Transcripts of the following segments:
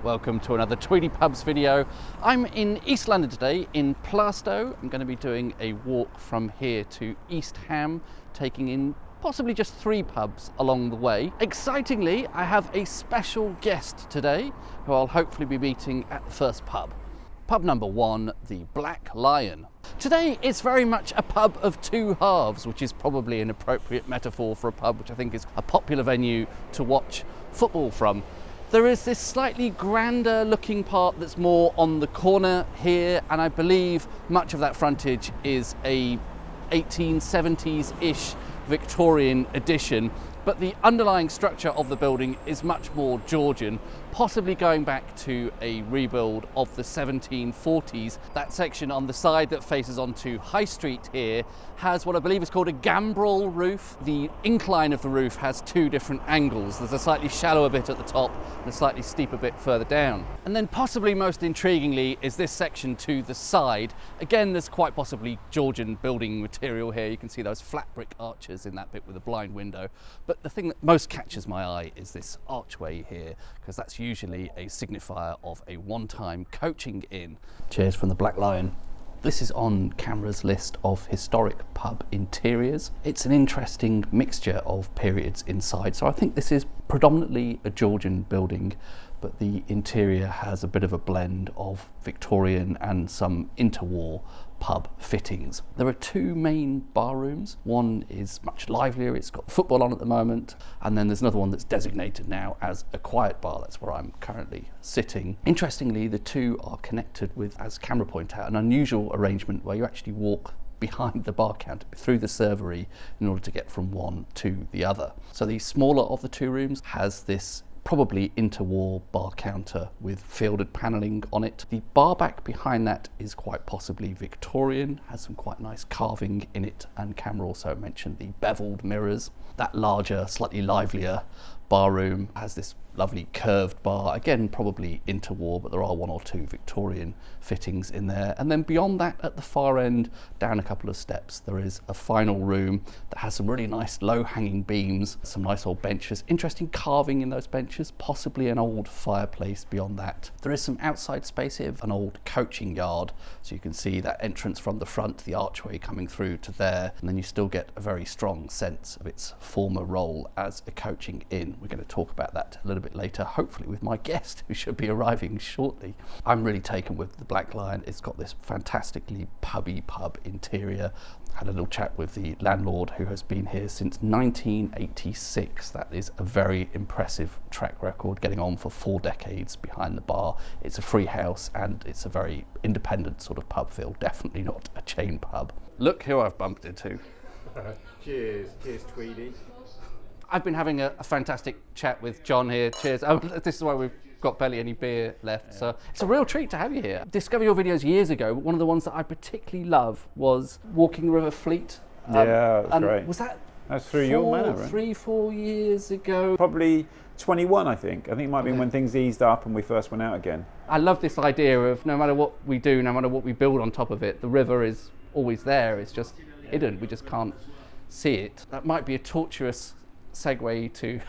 welcome to another Tweedy Pubs video. I'm in East London today, in Plaistow. I'm going to be doing a walk from here to East Ham, taking in possibly just 3 pubs along the way. Excitingly, I have a special guest today, who I'll hopefully be meeting at the first pub. Pub number 1, the Black Lion. Today it's very much a pub of 2 halves, which is probably an appropriate metaphor for a pub which I think is a popular venue to watch football from. There is this slightly grander looking part that's more on the corner here, and I believe much of that frontage is a 1870s-ish Victorian addition, but the underlying structure of the building is much more Georgian, possibly going back to a rebuild of the 1740s. That section on the side that faces onto High Street here has what I believe is called a gambrel roof. The incline of the roof has 2 different angles. There's a slightly shallower bit at the top and a slightly steeper bit further down. And then possibly most intriguingly is this section to the side. Again, there's quite possibly Georgian building material here. You can see those flat brick arches in that bit with a blind window. But the thing that most catches my eye is this archway here, because that's usually a signifier of a one-time coaching inn. Cheers from the Black Lion. This is on camera's list of historic pub interiors. It's an interesting mixture of periods inside, so I think this is predominantly a Georgian building, but the interior has a bit of a blend of Victorian and some interwar pub fittings. There are 2 main bar rooms. One is much livelier, it's got football on at the moment, and then there's another one that's designated now as a quiet bar. That's where I'm currently sitting. Interestingly, the 2 are connected with, as camera point out, an unusual arrangement where you actually walk behind the bar counter through the servery in order to get from one to the other. So the smaller of the 2 rooms has this probably interwar bar counter with fielded panelling on it. The bar back behind that is quite possibly Victorian, has some quite nice carving in it, and camera also mentioned the beveled mirrors. That larger, slightly livelier bar room has this lovely curved bar, again probably interwar, but there are 1 or 2 Victorian fittings in there. And then beyond that, at the far end, down a couple of steps, there is a final room that has some really nice low-hanging beams, some nice old benches, interesting carving in those benches, possibly an old fireplace beyond that. There is some outside space here, an old coaching yard, so you can see that entrance from the front, the archway coming through to there, and then you still get a very strong sense of its former role as a coaching inn. We're going to talk about that a little bit later, hopefully with my guest, who should be arriving shortly. I'm really taken with the Black Lion. It's got this fantastically pubby pub interior. Had a little chat with the landlord, who has been here since 1986. That is a very impressive track record, getting on for 4 decades behind the bar. It's a free house and it's a very independent sort of pub feel, definitely not a chain pub. Look who I've bumped into. Cheers Tweedy. I've been having a fantastic chat with John here. Cheers. Oh, this is why we've got barely any beer left, so it's a real treat to have you here. Discovered your videos years ago, but one of the ones that I particularly love was Walking the River Fleet. Yeah, that's great. Was that? That's through your manor, right? 3-4 years ago. Probably 21, I think. I think it might be when things eased up and we first went out again. I love this idea of no matter what we do, no matter what we build on top of it, the river is always there. It's just hidden. We just can't see it. That might be a tortuous segue to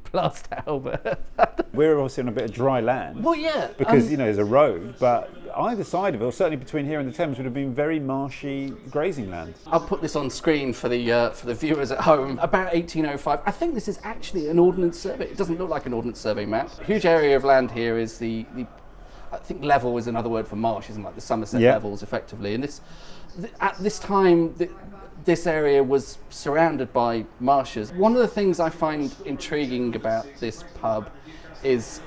Plaistow, but we're obviously on a bit of dry land. Well, yeah, because there's a road, but either side of it, or certainly between here and the Thames, would have been very marshy grazing land. I'll put this on screen for the viewers at home. About 1805. I think this is actually an ordnance survey. It doesn't look like an ordnance survey map. A huge area of land here is the I think level is another word for marsh, isn't it? Like the Somerset levels, effectively. And at this time, this area was surrounded by marshes. One of the things I find intriguing about this pub is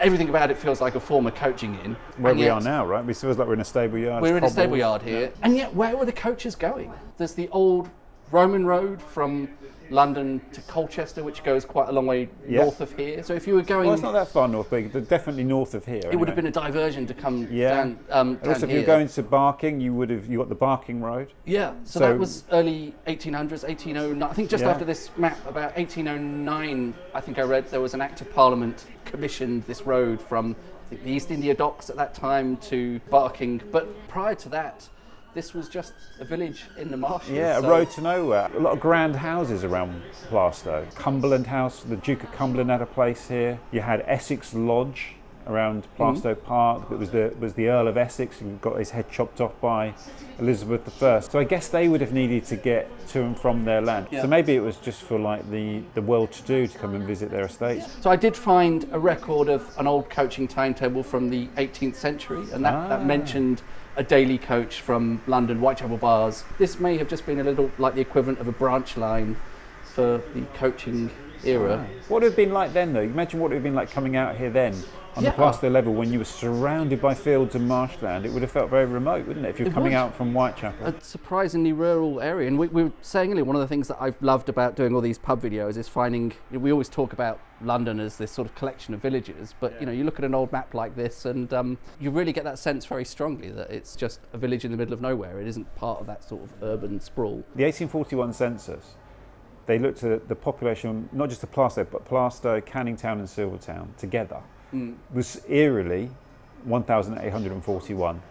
everything about it feels like a former coaching inn. Where we are now, right? It feels like we're in a stable yard. We're in a stable yard here. And yet, where were the coaches going? There's the old Roman road from London to Colchester, which goes quite a long way north of here. So if you were going... Well, it's not that far north, but definitely north of here. It would have been a diversion to come down also, if you were going to Barking, you got the Barking Road. Yeah, so that was early 1800s, 1809. I think just after this map, about 1809, I think I read, there was an Act of Parliament commissioned this road from, I think, the East India Docks at that time to Barking. But prior to that, this was just a village in the marshes. Yeah, a road to nowhere. A lot of grand houses around Plaistow. Cumberland House, the Duke of Cumberland had a place here. You had Essex Lodge, around Plaistow Park. It was the Earl of Essex who got his head chopped off by Elizabeth I. So I guess they would have needed to get to and from their land. So maybe it was just for like the well-to-do to come and visit their estates. So I did find a record of an old coaching timetable from the 18th century, and that mentioned a daily coach from London Whitechapel bars. This may have just been a little like the equivalent of a branch line for the coaching era. What would it have been like then, though? Imagine what it would have been like coming out here then on the Plaistow level when you were surrounded by fields and marshland. It would have felt very remote, wouldn't it, if you're coming out from Whitechapel? A surprisingly rural area. And we were saying earlier, one of the things that I've loved about doing all these pub videos is finding, we always talk about London as this sort of collection of villages, but you look at an old map like this and you really get that sense very strongly that it's just a village in the middle of nowhere. It isn't part of that sort of urban sprawl. The 1841 census, they looked at the population, not just of Plaistow, but Plaistow, Canning Town and Silvertown together, was eerily 1,841,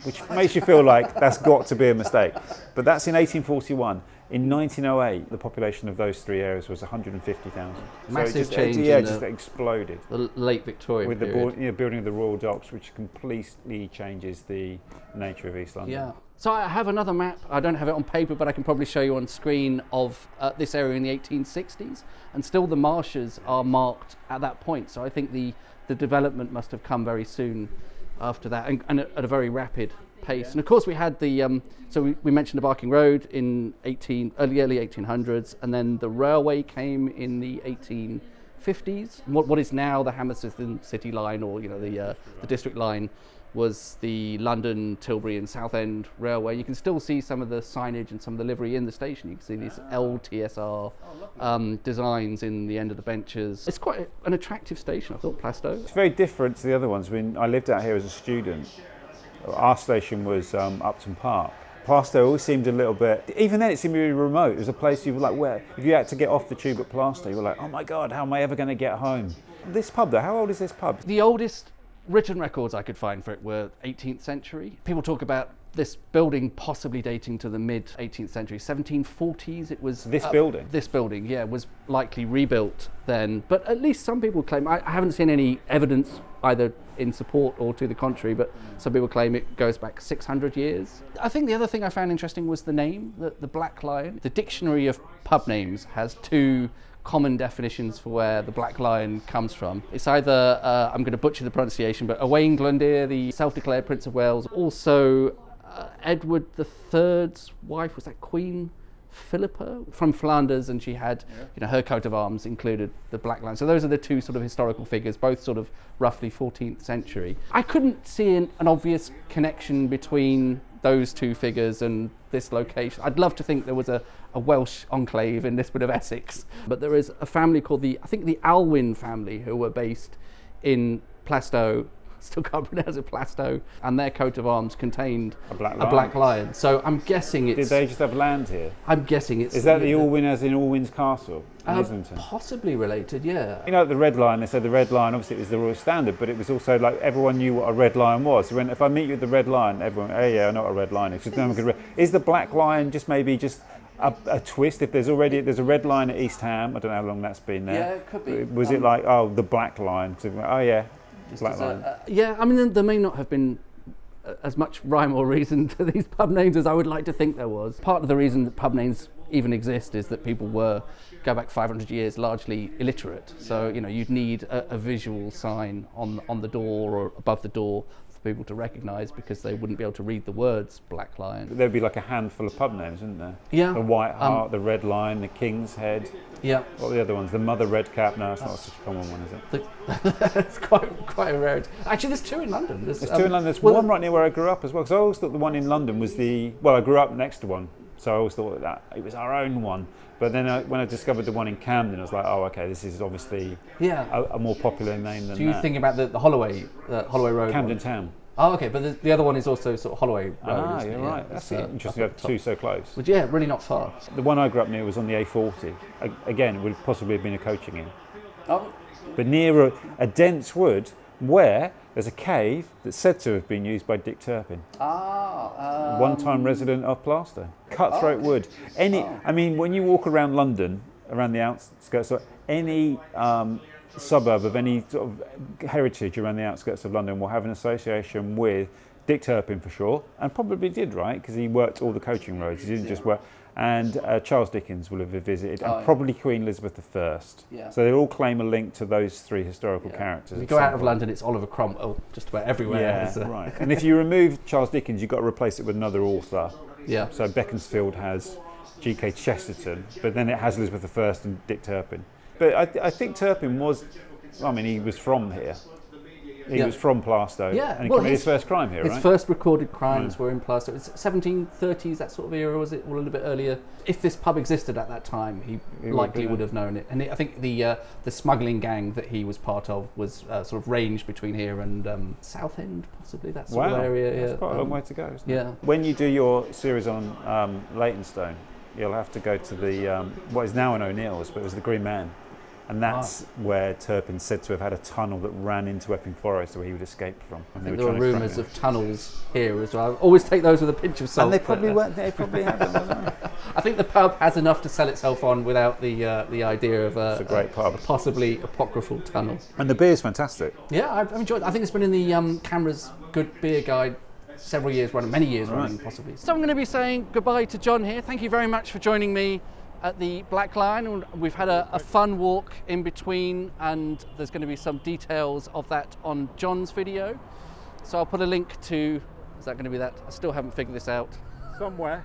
which makes you feel like that's got to be a mistake. But that's in 1841. In 1908, the population of those three areas was 150,000. Massive change. It just exploded. The late Victorian with period. the building of the Royal Docks, which completely changes the nature of East London. Yeah. So I have another map. I don't have it on paper, but I can probably show you on screen of this area in the 1860s, and still the marshes are marked at that point. So I think the development must have come very soon after that, and at a very rapid pace. And of course we had the so we mentioned the Barking Road in early 1800s, and then the railway came in the 1850s. What is now the Hammersmith City Line, or the District Line, was the London, Tilbury and Southend Railway. You can still see some of the signage and some of the livery in the station. You can see these LTSR designs in the end of the benches. It's quite an attractive station, I thought, Plaistow. It's very different to the other ones. When I lived out here as a student, our station was Upton Park. Plaistow always seemed a little bit, even then it seemed really remote. It was a place you were like, where, if you had to get off the tube at Plaistow, you were like, oh my God, how am I ever going to get home? This pub though, how old is this pub? The oldest written records I could find for it were 18th century. People talk about this building possibly dating to the mid 18th century, 1740s. It was this building. This building, yeah, was likely rebuilt then. But at least some people claim. I haven't seen any evidence either in support or to the contrary. But some people claim it goes back 600 years. I think the other thing I found interesting was the name, the Black Lion. The dictionary of pub names has two common definitions for where the Black Lion comes from. It's either, I'm going to butcher the pronunciation, but Owain Glendir, the self-declared Prince of Wales, also Edward III's wife, was that Queen Philippa from Flanders, and she had, her coat of arms included the Black Lion. So those are the two sort of historical figures, both sort of roughly 14th century. I couldn't see an obvious connection between those two figures and this location. I'd love to think there was a Welsh enclave in this bit of Essex, but there is a family called the Alwyn family, who were based in Plaistow. Still can't pronounce it, Plaistow, and their coat of arms contained a black lion. So I'm guessing it's... Did they just have land here? I'm guessing it's... Is that the Alwyn as in Alwyn's Castle in Islington? Possibly related, yeah. The Red Lion, they said the Red Lion, obviously it was the Royal Standard, but it was also like everyone knew what a Red Lion was. So if I meet you at the Red Lion, everyone, oh yeah, I know what a Red Lion is. Is the Black Lion just maybe a twist? If there's a Red Lion at East Ham, I don't know how long that's been there. Yeah, it could be. Was it like, the Black Lion? Oh yeah. Black Lion. Yeah, I mean, there may not have been as much rhyme or reason to these pub names as I would like to think there was. Part of the reason that pub names even exist is that people go back 500 years, largely illiterate. So, you'd need a visual sign on the door or above the door for people to recognise, because they wouldn't be able to read the words Black Lion. There'd be like a handful of pub names, wouldn't there? Yeah. The White Hart, the Red Lion, the King's Head. Yeah. What are the other ones? The Mother Redcap? No, it's not such a common one, is it? It's quite a rarity. Actually, there's two in London. There's two in London. There's one right near where I grew up as well. Because I always thought the one in London was I grew up next to one, so I always thought that it was our own one. But then when I discovered the one in Camden, I was like, oh, okay, this is obviously a more popular name than that. So you think about the Holloway Road Camden one? Town. Oh, okay, but the other one is also sort of Holloway Road. Ah, you're right. That's interesting. You have two so close. But yeah, really not far. The one I grew up near was on the A40. Again, it would possibly have been a coaching inn. Oh. But near a dense wood where there's a cave that's said to have been used by Dick Turpin. One-time resident of Plaistow. Cutthroat wood. I mean, when you walk around London, around the outskirts, any suburb of any sort of heritage around the outskirts of London will have an association with Dick Turpin for sure, and probably did, right? Because he worked all the coaching roads. He didn't just work. And Charles Dickens will have visited, and probably Queen Elizabeth I. Yeah. So they all claim a link to those three historical characters. If you go out of London, it's Oliver Cromwell just about everywhere. Yeah, right. And if you remove Charles Dickens, you've got to replace it with another author. Yeah. So Beaconsfield has G.K. Chesterton, but then it has Elizabeth I and Dick Turpin. But I think Turpin was, I mean, he was from here. He was from Plaistow, and he committed his first crime here, right? His first recorded crimes were in Plaistow. It's 1730s, that sort of era, was it? Or a little bit earlier. If this pub existed at that time, he likely would have known it. And I think the smuggling gang that he was part of was sort of ranged between here and Southend, possibly, that sort of area. That's quite a long way to go, isn't it? Yeah. When you do your series on Leytonstone, you'll have to go to the, what is now an O'Neill's, but it was the Green Man. And that's where Turpin's said to have had a tunnel that ran into Epping Forest where he would escape from. I think there were rumours of tunnels here as well. Always take those with a pinch of salt. And they probably weren't. They probably had them. I think the pub has enough to sell itself on without the idea of it's a great pub, possibly apocryphal tunnel. And the beer's fantastic. Yeah, I've enjoyed it. I think it's been in the Camera's Good Beer Guide several years running, many years running, possibly. So I'm going to be saying goodbye to John here. Thank you very much for joining me at the Black Lion. We've had a fun walk in between, and there's going to be some details of that on John's video. So I'll put a link to, is that going to be that? I still haven't figured this out. Somewhere.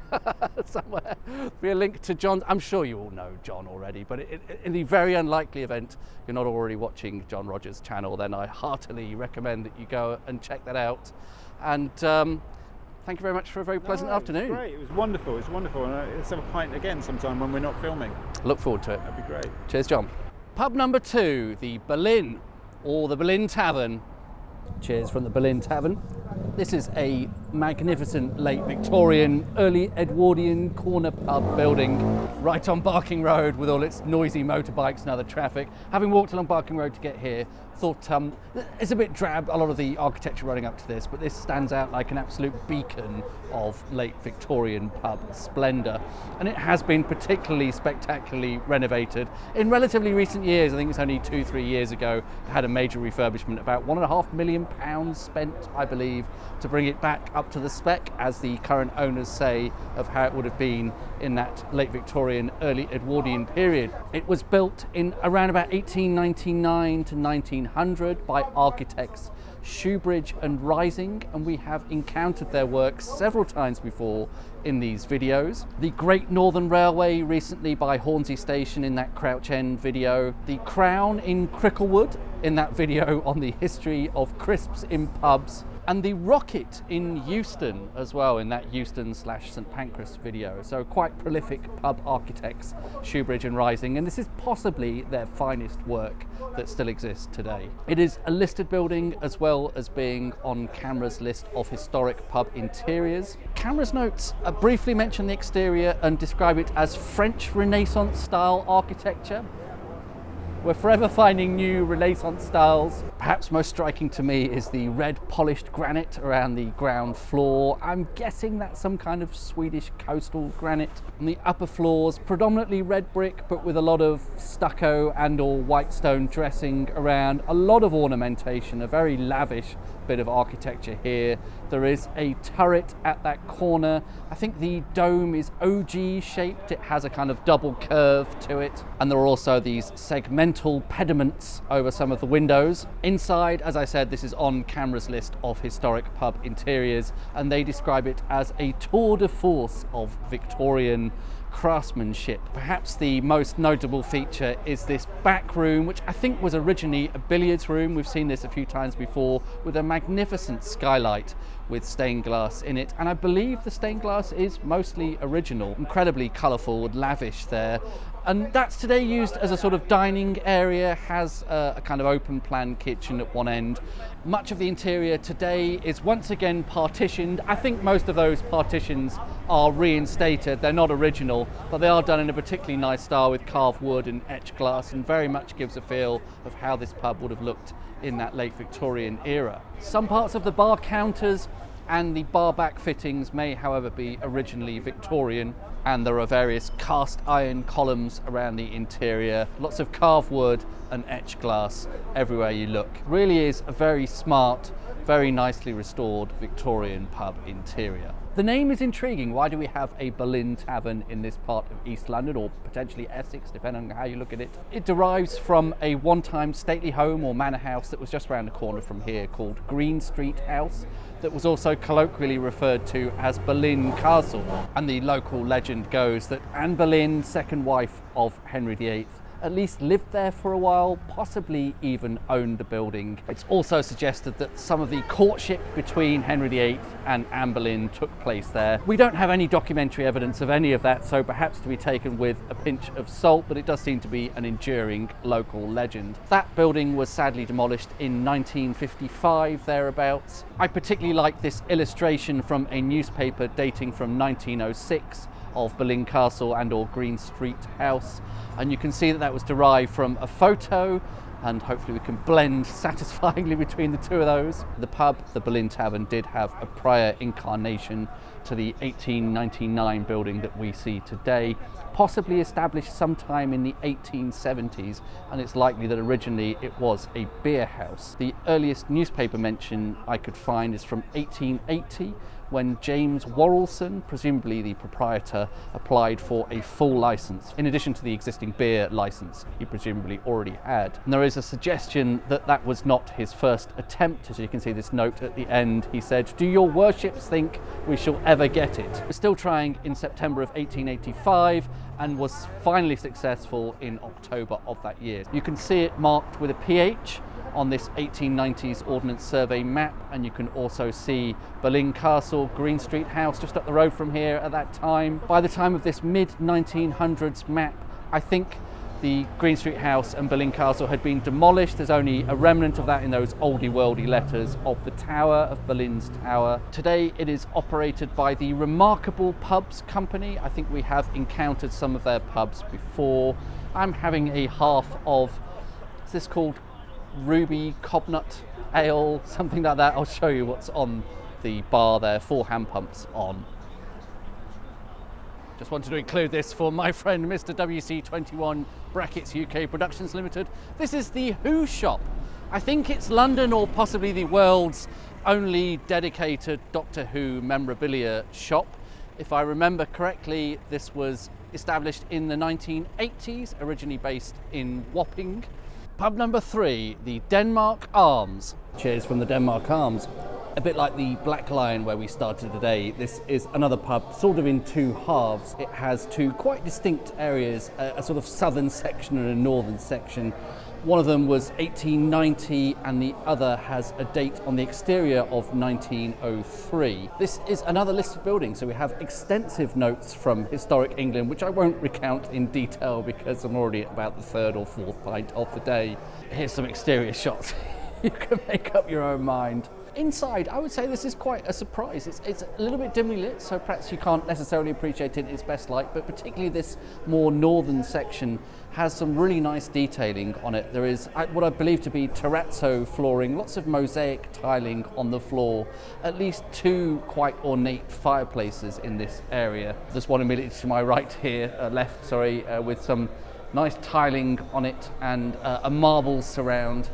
Somewhere. Be a link to John. I'm sure you all know John already, but in the very unlikely event you're not already watching John Rogers' channel, then I heartily recommend that you go and check that out. And thank you very much for a very pleasant afternoon. It was great. It was wonderful. And let's have a pint again sometime when we're not filming. Look forward to it. That'd be great. Cheers, John. Pub number 2, the Boleyn, or the Boleyn Tavern. Cheers from the Boleyn Tavern. This is a magnificent late Victorian, early Edwardian corner pub building right on Barking Road with all its noisy motorbikes and other traffic. Having walked along Barking Road to get here, thought it's a bit drab, a lot of the architecture running up to this, but this stands out like an absolute beacon of late Victorian pub splendour. And it has been particularly spectacularly renovated in relatively recent years. I think it's only 2-3 years ago it had a major refurbishment, about £1.5 million spent, I believe, to bring it back up to the spec, as the current owners say, of how it would have been in that late Victorian, early Edwardian period. It was built in around about 1899 to 1900 by architects Shoebridge and Rising, and we have encountered their work several times before in these videos. The Great Northern Railway recently by Hornsey Station in that Crouch End video. The Crown in Cricklewood in that video on the history of crisps in pubs. And the Rocket in Euston as well in that Euston/St Pancras video. So quite prolific pub architects, Shoebridge and Rising, and this is possibly their finest work that still exists today. It is a listed building as well as being on Camera's list of historic pub interiors. Camera's notes briefly mention the exterior and describe it as French Renaissance style architecture. We're forever finding new Renaissance styles. Perhaps most striking to me is the red polished granite around the ground floor. I'm guessing that's some kind of Swedish coastal granite. On the upper floors, predominantly red brick, but with a lot of stucco and or white stone dressing around. A lot of ornamentation, a very lavish bit of architecture here. There is a turret at that corner. I think the dome is OG shaped. It has a kind of double curve to it. And there are also these segmental pediments over some of the windows. Inside, as I said, this is on Camera's list of historic pub interiors, and they describe it as a tour de force of Victorian craftsmanship. Perhaps the most notable feature is this back room, which I think was originally a billiards room. We've seen this a few times before, with a magnificent skylight with stained glass in it, and I believe the stained glass is mostly original. Incredibly colourful, lavish there. And that's today used as a sort of dining area, has a kind of open plan kitchen at one end. Much of the interior today is once again partitioned. I think most of those partitions are reinstated. They're not original, but they are done in a particularly nice style with carved wood and etched glass, and very much gives a feel of how this pub would have looked in that late Victorian era. Some parts of the bar counters and the bar back fittings may however be originally Victorian, and there are various cast iron columns around the interior, lots of carved wood and etched glass everywhere you look. Really is a very smart, very nicely restored Victorian pub interior. The name is intriguing. Why do we have a Boleyn Tavern in this part of East London, or potentially Essex, depending on how you look at it? It derives from a one-time stately home or manor house that was just around the corner from here called Green Street House, that was also colloquially referred to as Boleyn Castle. And the local legend goes that Anne Boleyn, second wife of Henry VIII, at least lived there for a while, possibly even owned the building. It's also suggested that some of the courtship between Henry VIII and Anne Boleyn took place there. We don't have any documentary evidence of any of that, so perhaps to be taken with a pinch of salt, but it does seem to be an enduring local legend. That building was sadly demolished in 1955, thereabouts. I particularly like this illustration from a newspaper dating from 1906 of Boleyn Castle and or Green Street House, and you can see that that was derived from a photo, and hopefully we can blend satisfyingly between the two of those. The pub, the Boleyn Tavern, did have a prior incarnation to the 1899 building that we see today, possibly established sometime in the 1870s, and it's likely that originally it was a beer house. The earliest newspaper mention I could find is from 1880, when James Warrelson, presumably the proprietor, applied for a full license, in addition to the existing beer license he presumably already had. And there is a suggestion that that was not his first attempt. As you can see this note at the end, he said, "Do your worships think we shall ever get it?" We're still trying in September of 1885, and was finally successful in October of that year. You can see it marked with a PH on this 1890s Ordnance Survey map, and you can also see Boleyn Castle, Green Street House just up the road from here at that time. By the time of this mid-1900s map, I think the Green Street House and Boleyn Castle had been demolished. There's only a remnant of that in those oldie worldy letters of the tower, of Boleyn's Tower. Today it is operated by the Remarkable Pubs Company. I think we have encountered some of their pubs before. I'm having a half of, is this called Ruby Cobnut Ale, something like that. I'll show you what's on the bar there, 4 hand pumps on. Just wanted to include this for my friend Mr. WC21 Brackets UK Productions Limited. This is the Who Shop. I think it's London or possibly the world's only dedicated Doctor Who memorabilia shop. If I remember correctly, this was established in the 1980s, originally based in Wapping. Pub number 3, the Denmark Arms. Cheers from the Denmark Arms. A bit like the Black Lion where we started today, this is another pub sort of in 2 halves. It has 2 quite distinct areas, a sort of southern section and a northern section. One of them was 1890 and the other has a date on the exterior of 1903. This is another listed building, so we have extensive notes from historic England, which I won't recount in detail because I'm already at about the 3rd or 4th pint of the day. Here's some exterior shots. You can make up your own mind. Inside, I would say this is quite a surprise. It's a little bit dimly lit, so perhaps you can't necessarily appreciate it in its best light, but particularly this more northern section has some really nice detailing on it. There is what I believe to be terrazzo flooring, lots of mosaic tiling on the floor, at least 2 quite ornate fireplaces in this area. There's one immediately to my right here, left, with some nice tiling on it and a marble surround.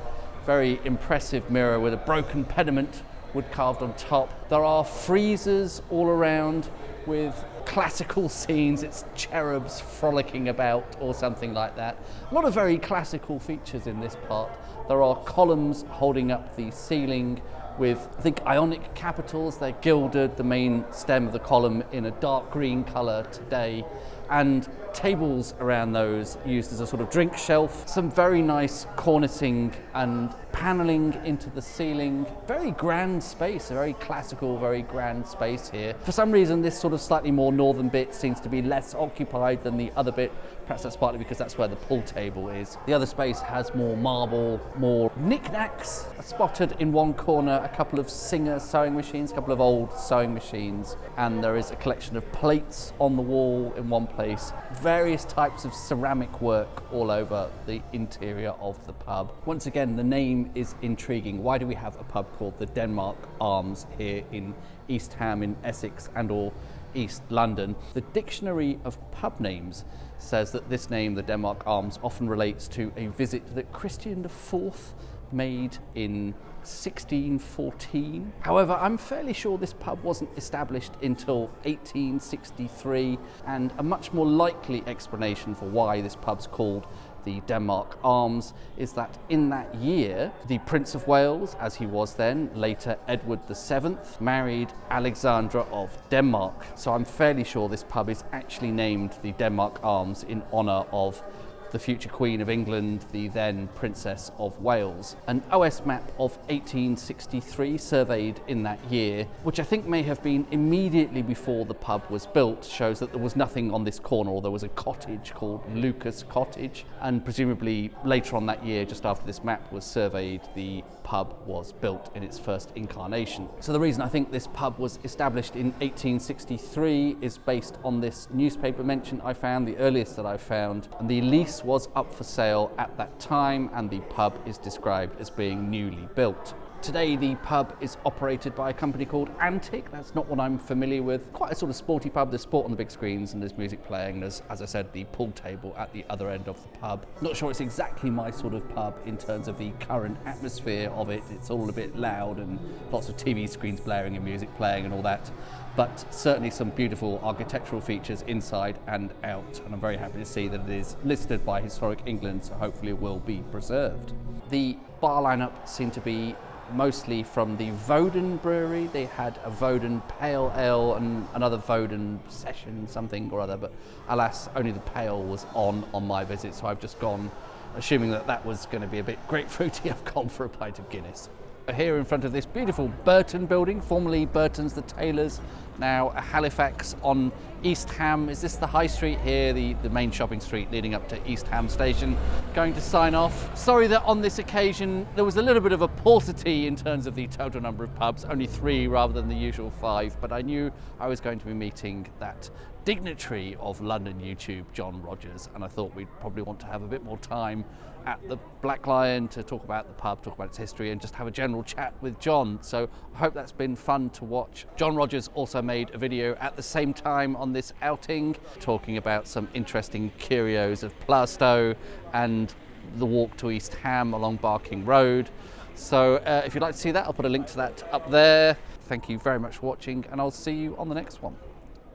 Very impressive mirror with a broken pediment, wood carved on top. There are friezes all around with classical scenes. It's cherubs frolicking about or something like that. A lot of very classical features in this part. There are columns holding up the ceiling with, I think, Ionic capitals. They're gilded, the main stem of the column in a dark green colour today, and tables around those used as a sort of drink shelf. Some very nice cornicing and panelling into the ceiling. Very grand space, a very classical, very grand space here. For some reason, this sort of slightly more northern bit seems to be less occupied than the other bit. Perhaps that's partly because that's where the pool table is. The other space has more marble, more knickknacks. Spotted in one corner a couple of Singer sewing machines, a couple of old sewing machines, and there is a collection of plates on the wall in one place. place. Various types of ceramic work all over the interior of the pub. Once again, the name is intriguing. Why do we have a pub called the Denmark Arms here in East Ham in Essex and or East London? The Dictionary of Pub Names says that this name, the Denmark Arms, often relates to a visit that Christian IV made in 1614. However, I'm fairly sure this pub wasn't established until 1863, and a much more likely explanation for why this pub's called the Denmark Arms is that in that year, the Prince of Wales, as he was then, later Edward VII, married Alexandra of Denmark. So I'm fairly sure this pub is actually named the Denmark Arms in honour of the future Queen of England, the then Princess of Wales. An OS map of 1863 surveyed in that year, which I think may have been immediately before the pub was built, shows that there was nothing on this corner, or there was a cottage called Lucas Cottage, and presumably later on that year, just after this map was surveyed, the pub was built in its first incarnation. So the reason I think this pub was established in 1863 is based on this newspaper mention I found, the earliest that I found, and the lease was up for sale at that time, and the pub is described as being newly built. Today the pub is operated by a company called Antic. That's not what I'm familiar with. Quite a sort of sporty pub. There's sport on the big screens and there's music playing. There's, as I said, the pool table at the other end of the pub. Not sure it's exactly my sort of pub in terms of the current atmosphere of it. It's all a bit loud and lots of TV screens blaring and music playing and all that. But certainly some beautiful architectural features inside and out. And I'm very happy to see that it is listed by Historic England, so hopefully it will be preserved. The bar lineup seemed to be mostly from the Voden brewery. They had a Voden Pale Ale and another Voden Session something or other, but alas, only the Pale was on my visit, so I've just gone, assuming that that was going to be a bit grapefruity, I've gone for a pint of Guinness. Here in front of this beautiful Burton building, formerly Burton's the Tailors, now a Halifax on East Ham. Is this the high street here, the main shopping street leading up to East Ham station? Going to sign off. Sorry that on this occasion there was a little bit of a paucity in terms of the total number of pubs, only 3 rather than the usual 5, but I knew I was going to be meeting that dignitary of London YouTube, John Rogers, and I thought we'd probably want to have a bit more time at the Black Lion to talk about the pub, talk about its history, and just have a general chat with John. So I hope that's been fun to watch. John Rogers also made a video at the same time on this outing, talking about some interesting curios of Plaistow and the walk to East Ham along Barking Road. So if you'd like to see that, I'll put a link to that up there. Thank you very much for watching, and I'll see you on the next one.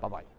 Bye-bye.